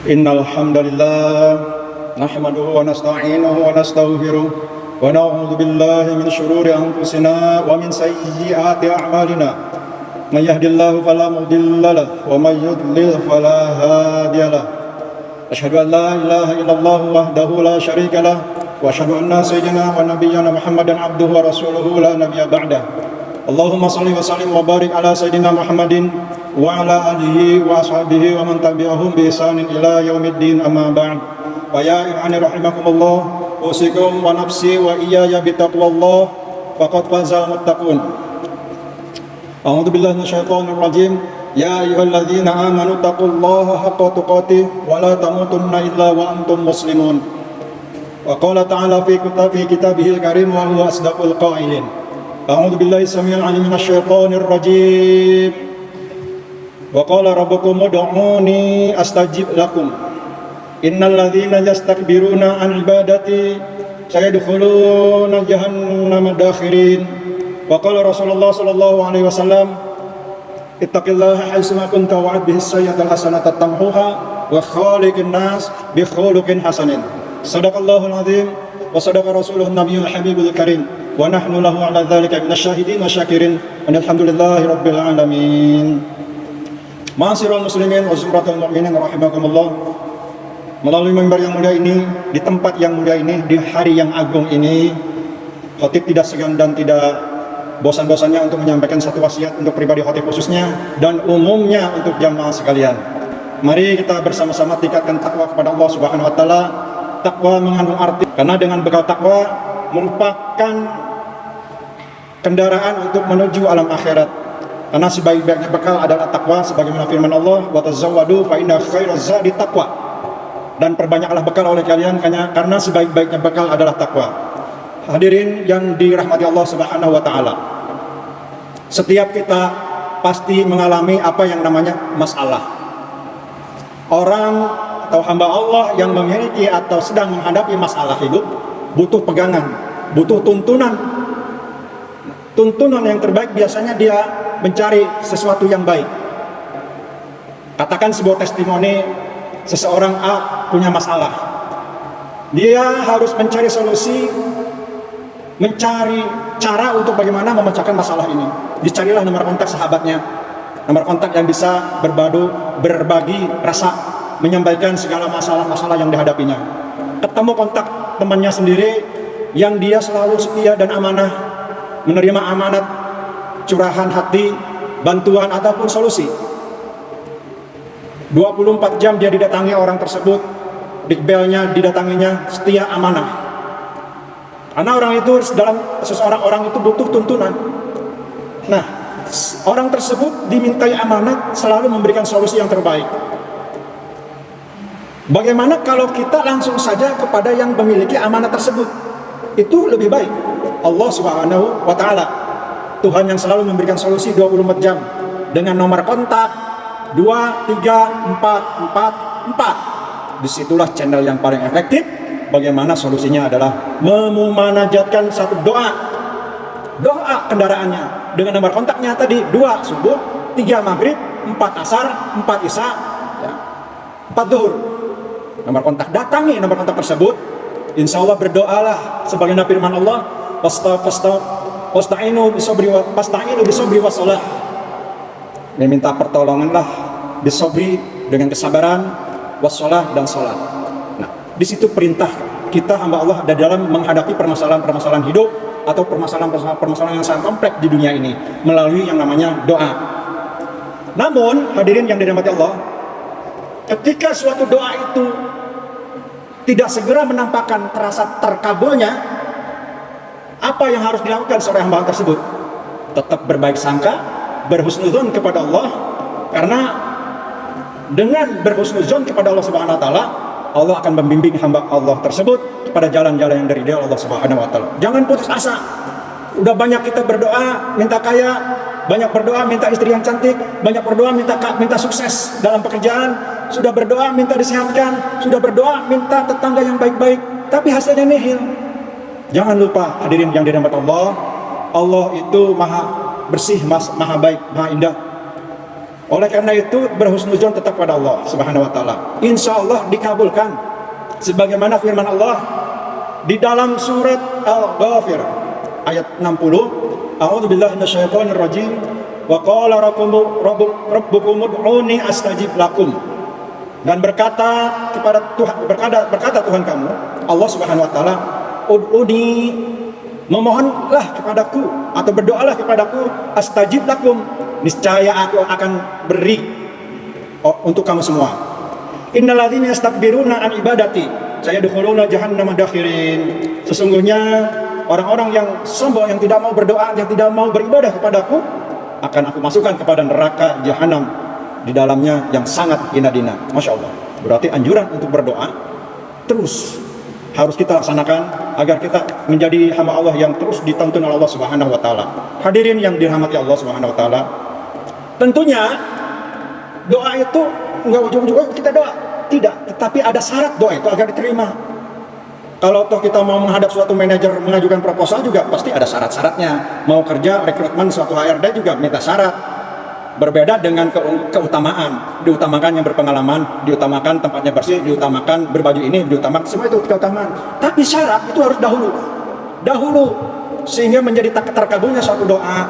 Innal hamdalillah nahmaduhu wa nasta'inuhu wa nastaghfiruh wa na'udzu billahi min shururi anfusina wa min sayyiati a'malina. May yahdihillahu fala mudilla lahu wa may yudlil fala hadiya lahu. Asyhadu an la ilaha illallah wahdahu la syarika lahu wa asyhadu anna sayyidina wa nabiyyana Muhammadan abduhu wa rasuluhu la nabiyya ba'dah. Allahumma shalli wa sallim wa barik ala sayyidina Muhammadin wa ala alihi wa ashabihi wa man tabi'ahum bi ihsanin ila yaumiddin, amma ba'd. Wa ya ibani rahimakumullah, usikum wa nafsi wa iyaya bi taqwallah faqad fazal muttaqun. A'udzu billahi minasyaitonir rajim. Ya ayyuhalladzina amanu taqullaha haqqa tuqatih wa la tamutunna illa wa antum muslimun. Wa qala ta'ala fi kitabihil karim wa huwa asdaqul qailin. A'udzu billahi samil alim minasyaitonir rajim. Wa qala rabbukum ud'uni astajib lakum. Innal ladzina yastakbiruna an ibadati sayadkhuluna jahannama dakhirin. Wa qala Rasulullah sallallahu alaihi wasallam, ittaqillaha haitsu ma kunta wa bihi sayyi'atal hasanata tamhuha wa khaliqin nas bi khuluqin hasanin. Shadaqallahul azim wa sadaqa rasuluhun nabiyul habibul karim wa nahnu lahu ala dzalika minasyahidin wa syakirin. Alhamdulillahi rabbil alamin. Ma'asyiral muslimin wa zumratul mu'minin rahimakumullah. Melalui mimbar yang mulia ini, di tempat yang mulia ini, di hari yang agung ini, khatib tidak segan dan tidak bosan-bosannya untuk menyampaikan satu wasiat untuk pribadi khatib khususnya dan umumnya untuk jamaah sekalian. Mari kita bersama-sama tingkatkan takwa kepada Allah Subhanahu wa taala. Takwa mengandung arti, karena dengan bekal takwa merupakan kendaraan untuk menuju alam akhirat. Karena sebaik-baiknya bekal adalah takwa, sebagaimana firman Allah, wa tazawwadu fa inna khairaz zadi taqwa. Dan perbanyaklah bekal oleh kalian karena sebaik-baiknya bekal adalah takwa. Hadirin yang dirahmati Allah Subhanahu wa taala. Setiap kita pasti mengalami apa yang namanya masalah. Orang atau hamba Allah yang memiliki atau sedang menghadapi masalah hidup butuh pegangan, butuh tuntunan. Tuntunan yang terbaik biasanya dia mencari sesuatu yang baik. Katakan sebuah testimoni, seseorang A punya masalah. Dia harus mencari solusi, mencari cara untuk bagaimana memecahkan masalah ini. Dicarilah nomor kontak sahabatnya, nomor kontak yang bisa berbagi rasa, menyampaikan segala masalah-masalah yang dihadapinya. Ketemu kontak temannya sendiri yang dia selalu setia dan amanah, menerima amanat, curahan hati, bantuan ataupun solusi. 24 jam dia didatangi orang tersebut, dikbelnya didatanginya, setia amanah. Karena orang itu, seseorang orang itu butuh tuntunan. Nah, orang tersebut dimintai amanat selalu memberikan solusi yang terbaik. Bagaimana kalau kita langsung saja kepada yang memiliki amanat tersebut? Itu lebih baik. Allah Subhanahu wa taala, Tuhan yang selalu memberikan solusi 24 jam dengan nomor kontak 23444. Disitulah channel yang paling efektif. Bagaimana solusinya adalah memunajatkan satu doa kendaraannya dengan nomor kontaknya tadi 2 subuh, 3 maghrib, 4 asar, 4 isya, 4 duhur. Nomor kontak, datangi nomor kontak tersebut. Insya Allah berdoalah sebagaimana firman Allah, wasta'inu bisobri wassalah. Meminta pertolonganlah bisobri, dengan kesabaran, wassalah, dan salat. Nah, di situ perintah kita hamba Allah ada dalam menghadapi permasalahan-permasalahan hidup atau permasalahan yang sangat kompleks di dunia ini melalui yang namanya doa. Namun hadirin yang dirahmati Allah, ketika suatu doa itu tidak segera menampakkan terasa terkabulnya, apa yang harus dilakukan seorang hamba tersebut? tetap berbaik sangka, berhusnudzon kepada Allah, karena dengan berhusnudzon kepada Allah Subhanahu wa taala, Allah akan membimbing hamba Allah tersebut kepada jalan-jalan yang dari dia Allah Subhanahu wa taala. Jangan putus asa. Udah banyak kita berdoa minta kaya, banyak berdoa minta istri yang cantik, banyak berdoa minta sukses dalam pekerjaan, sudah berdoa minta disehatkan, sudah berdoa minta tetangga yang baik-baik, tapi hasilnya nihil. Jangan lupa hadirin yang dirahmati Allah, Allah itu maha bersih, maha baik, maha indah. Oleh karena itu berhusnudzon tetap pada Allah Subhanahu wa taala. Insya Allah dikabulkan. Sebagaimana firman Allah di dalam surat Al-Ghafir ayat 60, A'udzubillahi minasyaitonir rajim. Wa qala rabbukum ud'uni astajib lakum. Dan berkata Tuhan kamu, Allah Subhanahu wa taala, ud'uni, memohonlah kepadaku atau berdoalah kepadaku, astajib lakum, niscaya aku akan beri untuk kamu semua. Innalladzina yastakbiruna an ibadati sayadkhuluna jahannama dakhirin. Sesungguhnya orang-orang yang sombong, yang tidak mau berdoa, yang tidak mau beribadah kepadaku, akan aku masukkan kepada neraka jahanam, di dalamnya yang sangat hina-dina. Masya Allah. Berarti anjuran untuk berdoa terus harus kita laksanakan agar kita menjadi hamba Allah yang terus dituntun oleh Allah Subhanahu wa taala. Hadirin yang dirahmati Allah Subhanahu wa taala, tentunya doa itu enggak ujung-ujung kita doa, tidak, tetapi ada syarat doa itu agar diterima. Kalau toh kita mau menghadap suatu manajer mengajukan proposal juga pasti ada syarat-syaratnya. Mau kerja rekrutmen suatu HRD juga minta syarat. Berbeda dengan keutamaan, diutamakan yang berpengalaman, diutamakan tempatnya bersih, diutamakan berbaju ini, diutamakan semua itu keutamaan. Tapi syarat itu harus dahulu sehingga menjadi terkabulnya suatu doa.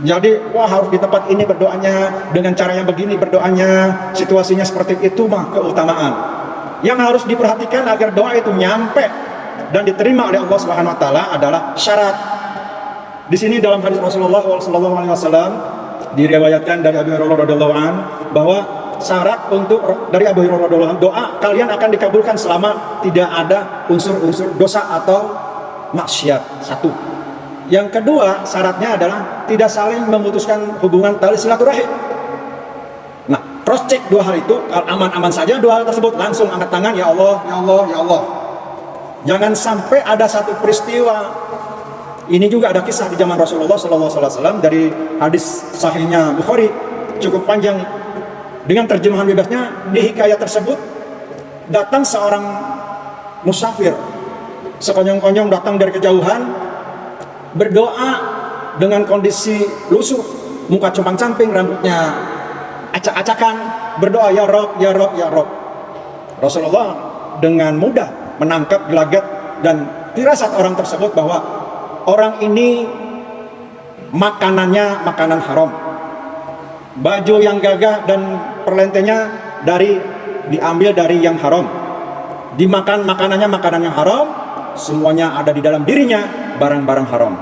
Jadi harus di tempat ini berdoanya, dengan cara yang begini berdoanya, situasinya seperti itu mah keutamaan. Yang harus diperhatikan agar doa itu nyampe dan diterima oleh Allah Subhanahu wa taala adalah syarat. Di sini dalam hadis Rasulullah SAW diriwayatkan dari Abu Hurairah radhiyallahu anhu bahwa syarat untuk dari Abu Hurairah radhiyallahu anhu, doa kalian akan dikabulkan selama tidak ada unsur-unsur dosa atau maksiat. Satu. Yang kedua, syaratnya adalah tidak saling memutuskan hubungan tali silaturahim. Nah, cross check dua hal itu, kalau aman-aman saja dua hal tersebut, langsung angkat tangan, ya Allah, ya Allah, ya Allah. Jangan sampai ada satu peristiwa. Ini juga ada kisah di zaman Rasulullah SAW dari hadis sahihnya Bukhari, cukup panjang. Dengan terjemahan bebasnya, di hikayat tersebut datang seorang musafir, sekonyong-konyong datang dari kejauhan, berdoa dengan kondisi lusuh, muka compang-camping, rambutnya acak-acakan, berdoa, ya Rob, ya Rob, ya Rob. Rasulullah dengan mudah menangkap gelagat dan firasat orang tersebut bahwa orang ini makanannya makanan haram, baju yang gagah dan perlentenya diambil dari yang haram, dimakan makanannya makanan yang haram, semuanya ada di dalam dirinya barang-barang haram.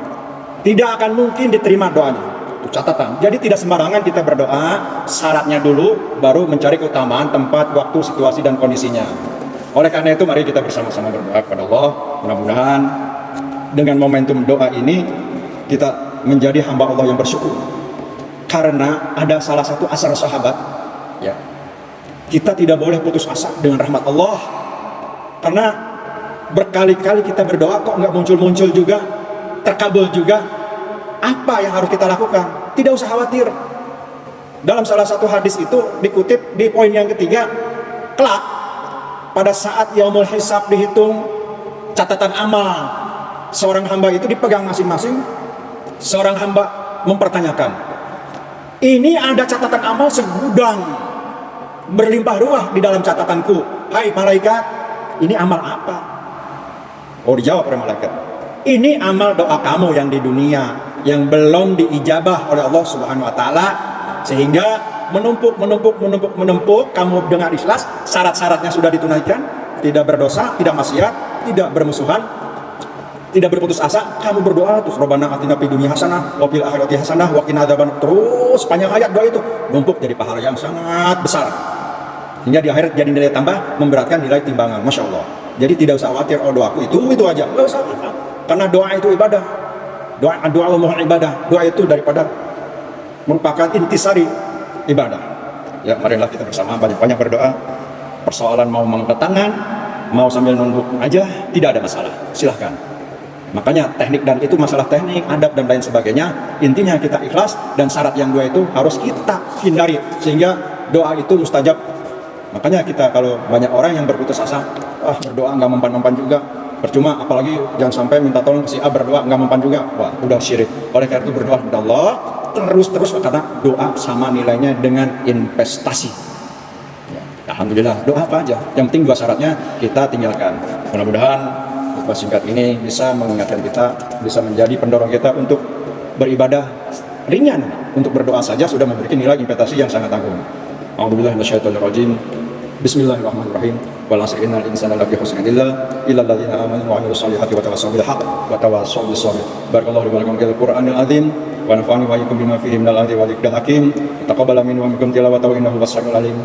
Tidak akan mungkin diterima doanya. Itu catatan. Jadi tidak sembarangan kita berdoa, syaratnya dulu baru mencari keutamaan tempat, waktu, situasi dan kondisinya. Oleh karena itu mari kita bersama-sama berdoa kepada Allah, mudah-mudahan dengan momentum doa ini kita menjadi hamba Allah yang bersyukur. Karena ada salah satu asar sahabat, ya, kita tidak boleh putus asa dengan rahmat Allah. Karena berkali-kali kita berdoa kok nggak muncul-muncul juga, terkabul juga. Apa yang harus kita lakukan? Tidak usah khawatir. Dalam salah satu hadis itu dikutip di poin yang ketiga, kelak pada saat yaumul hisab dihitung catatan amal seorang hamba itu dipegang masing-masing. Seorang hamba mempertanyakan, ini ada catatan amal segudang berlimpah ruah di dalam catatanku. Hai malaikat, ini amal apa? Oh, dijawab oleh malaikat, ini amal doa kamu yang di dunia yang belum diijabah oleh Allah Subhanahu wa taala, sehingga menumpuk, kamu dengan ikhlas, syarat-syaratnya sudah ditunaikan, tidak berdosa, tidak maksiat, tidak bermusuhan, tidak berputus asa, kamu berdoa terus Rabbana atina fid dunya hasanah wa fil akhirati hasanah wa qina adzabannar, terus panjang ayat doa itu numpuk jadi pahala yang sangat besar, hingga di akhirat jadi nilai tambah, memberatkan nilai timbangan. Masya Allah. Jadi tidak usah khawatir, oh doaku itu aja, nggak usah, karena doa itu ibadah. Doa umum ibadah. Doa itu daripada merupakan intisari ibadah. Ya, marilah kita bersama banyak-banyak berdoa. Persoalan mau mengangkat tangan, mau sambil nunduk aja, tidak ada masalah. Silahkan. Makanya teknik dan itu masalah teknik, adab dan lain sebagainya. Intinya kita ikhlas dan syarat yang dua itu harus kita hindari sehingga doa itu mustajab. Makanya kita kalau banyak orang yang berputus asa, berdoa nggak mempan-mempan juga, percuma. Apalagi jangan sampai minta tolong si A berdoa nggak mempan juga, wah udah syirik. Oleh karena itu berdoa kepada Allah terus karena doa sama nilainya dengan investasi. Alhamdulillah, doa apa aja, yang penting dua syaratnya kita tinggalkan. Mudah-mudahan khutbah singkat ini bisa mengingatkan kita, bisa menjadi pendorong kita untuk beribadah ringan. Untuk berdoa saja sudah memiliki nilai investasi yang sangat agung. A'udzubillahi minasyaitonirrajim. Bismillahirrahmanirrahim. Wal 'asri innal insana lafi khusr illa alladziina aamanu wa 'amilus shalihati wa tawassaw bil haqq wa tawassaw bis sabr. Barakallahu li wa lakum fil Qur'anil 'azim wa nafa'ani wa iyyakum bima fihi minal ayati wa dzikril hakim. Taqabbal minni wa minkum tilawatahu innahu was-sami'ul 'alim.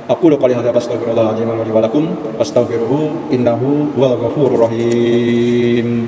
Aqulu qali hadza astaghfirullahal azim li wa lakum wastaghfiruhu innahu huwal ghafurur rahim.